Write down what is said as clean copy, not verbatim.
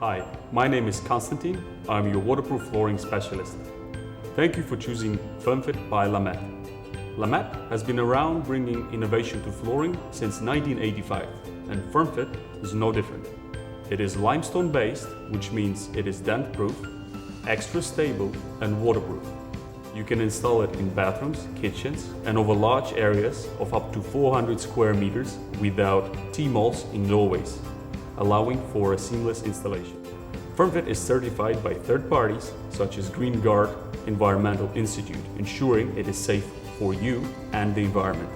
Hi, my name is Konstantin. I'm your waterproof flooring specialist. Thank you for choosing Firmfit by Lamett. Lamett has been around bringing innovation to flooring since 1985, and Firmfit is no different. It is limestone based, which means it is dent proof, extra stable and waterproof. You can install it in bathrooms, kitchens and over large areas of up to 400 square meters without T-molds in doorways, allowing for a seamless installation. Firmfit is certified by third parties such as Green Guard Environmental Institute, ensuring it is safe for you and the environment.